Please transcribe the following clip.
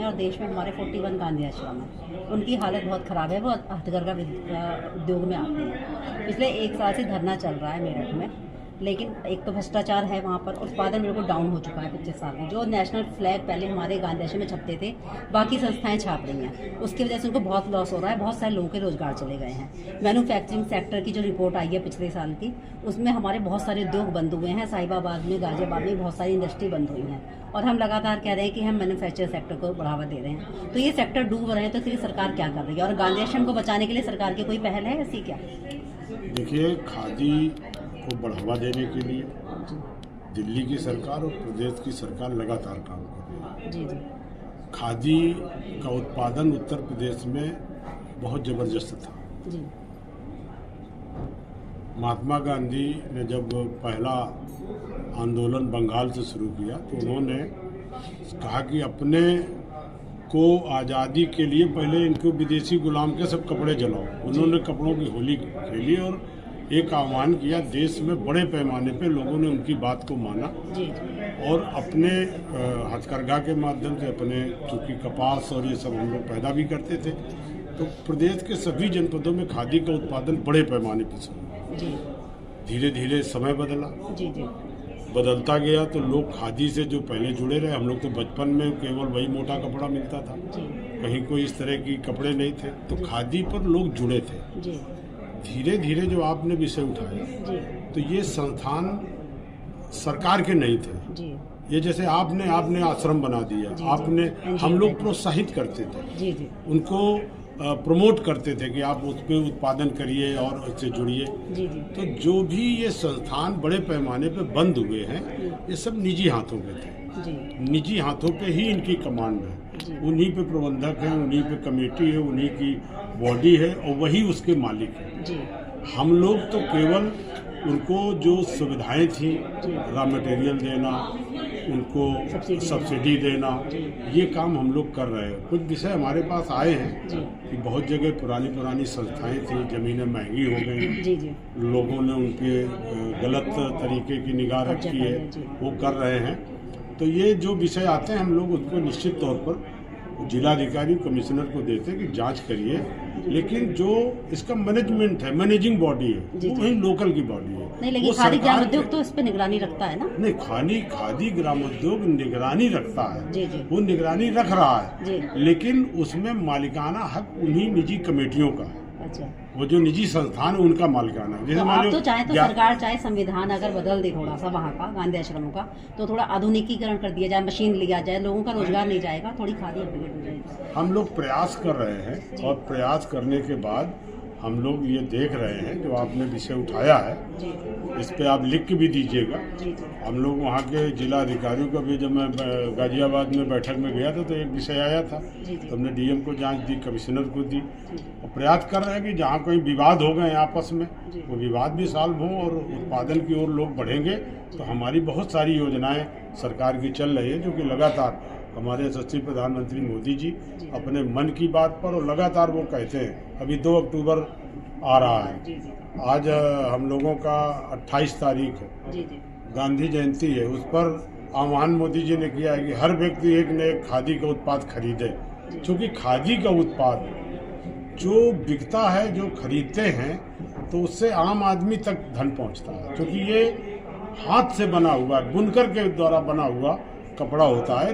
और देश में हमारे 41 गांधी आश्रम है, उनकी हालत बहुत ख़राब है। वो हथकरघा उद्योग में आते हैं। पिछले 1 साल से धरना चल रहा है मेरठ में, लेकिन एक तो भ्रष्टाचार है वहाँ पर, उत्पादन बिल्कुल डाउन हो चुका है 25 साल में। जो नेशनल फ्लैग पहले हमारे गांधी आश्रम में छपते थे, बाकी संस्थाएं छाप रही हैं, उसकी वजह से उनको बहुत लॉस हो रहा है। बहुत सारे लोगों के रोजगार चले गए हैं। मैन्युफैक्चरिंग सेक्टर की जो रिपोर्ट आई है पिछले साल की, उसमें हमारे बहुत सारे उद्योग बंद हुए हैं। साहिबाबाद में, गाजियाबाद में बहुत सारी इंडस्ट्री बंद हुई हैं, और हम लगातार कह रहे हैं कि हम मैन्युफैक्चरिंग सेक्टर को बढ़ावा दे रहे हैं। तो ये सेक्टर डूब रहे हैं, तो फिर सरकार क्या कर रही है? और गांधी आश्रम को बचाने के लिए सरकार की कोई पहल है ऐसी क्या? देखिए, खादी को बढ़ावा देने के लिए दिल्ली की सरकार और प्रदेश की सरकार लगातार काम कर रही है। जी जी। खादी का उत्पादन उत्तर प्रदेश में बहुत ज़बरदस्त था। जी। महात्मा गांधी ने जब पहला आंदोलन बंगाल से शुरू किया तो उन्होंने कहा कि अपने को आज़ादी के लिए पहले इनको विदेशी गुलाम के सब कपड़े जलाओ। उन्होंने कपड़ों की होली खेली और एक आह्वान किया। देश में बड़े पैमाने पे लोगों ने उनकी बात को माना और अपने हथकरघा के माध्यम से अपने, चूँकि कपास और ये सब हम लोग पैदा भी करते थे, तो प्रदेश के सभी जनपदों में खादी का उत्पादन बड़े पैमाने पर शुरू हुआ। धीरे धीरे समय बदला, बदलता गया तो लोग खादी से जो पहले जुड़े रहे। हम लोग तो बचपन में केवल वही मोटा कपड़ा मिलता था, कहीं कोई इस तरह की कपड़े नहीं थे, तो खादी पर लोग जुड़े थे। धीरे धीरे जो आपने विषय उठाया, तो ये संस्थान सरकार के नहीं थे। ये जैसे आपने आश्रम बना दिया, आपने, हम लोग प्रोत्साहित करते थे, उनको प्रमोट करते थे कि आप उस पर उत्पादन करिए और उससे जुड़िए। तो जो भी ये संस्थान बड़े पैमाने पे बंद हुए हैं, ये सब निजी हाथों पे थे। निजी हाथों पे ही इनकी कमांड है, उन्हीं पे प्रबंधक हैं, उन्हीं पे कमेटी है, उन्हीं की बॉडी है और वही उसके मालिक है। हम लोग तो केवल उनको जो सुविधाएं थी, रॉ मटेरियल देना, उनको सब्सिडी देना, ये काम हम लोग कर रहे हैं। कुछ विषय हमारे पास आए हैं कि बहुत जगह पुरानी संस्थाएं थी, ज़मीनें महंगी हो गई, लोगों ने उनके गलत तरीके की निगाह रखी है, वो कर रहे हैं। तो ये जो विषय आते हैं, हम लोग उसको निश्चित तौर पर जिलाधिकारी कमिश्नर को देते हैं कि जांच करिए, लेकिन जो इसका मैनेजमेंट है, मैनेजिंग बॉडी है, वो वही लोकल की बॉडी है। नहीं, लेकिन खादी ग्राम उद्योग तो इस पे निगरानी रखता है ना? नहीं, खादी ग्राम उद्योग निगरानी रखता है, वो निगरानी रख रहा है, लेकिन उसमें मालिकाना हक उन्हीं निजी कमेटियों का है। अच्छा। वो जो निजी संस्थान है उनका मालिकाना। जैसे आप तो चाहे तो सरकार चाहे संविधान अगर बदल दे थोड़ा सा वहाँ का, गांधी आश्रमों का, तो थोड़ा आधुनिकीकरण कर दिया जाए, मशीन लिया जाए, लोगों का रोजगार नहीं जाएगा, थोड़ी खादी अपग्रेड हो जाएगी। हम लोग प्रयास कर रहे हैं और प्रयास करने के बाद हम लोग ये देख रहे हैं, जो आपने विषय उठाया है, इस पे आप लिख के भी दीजिएगा। हम लोग वहाँ के जिला अधिकारियों का भी, जब मैं गाजियाबाद में बैठक में गया था तो एक विषय आया था, तो हमने डीएम को जांच दी, कमिश्नर को दी, और प्रयास कर रहे हैं कि जहाँ कोई विवाद हो गए आपस में, वो विवाद भी सॉल्व हों और उत्पादन की ओर लोग बढ़ेंगे। तो हमारी बहुत सारी योजनाएँ सरकार की चल रही है, जो कि लगातार हमारे यशस्वी प्रधानमंत्री मोदी जी अपने मन की बात पर, और लगातार वो कहते हैं। अभी 2 अक्टूबर आ रहा है, आज हम लोगों का 28 तारीख है, गांधी जयंती है, उस पर आह्वान मोदी जी ने किया है कि हर व्यक्ति एक न एक खादी का उत्पाद खरीदे। क्योंकि खादी का उत्पाद जो बिकता है, जो खरीदते हैं, तो उससे आम आदमी तक धन पहुंचता है, क्योंकि ये हाथ से बना हुआ, बुनकर के द्वारा बना हुआ कपड़ा होता है।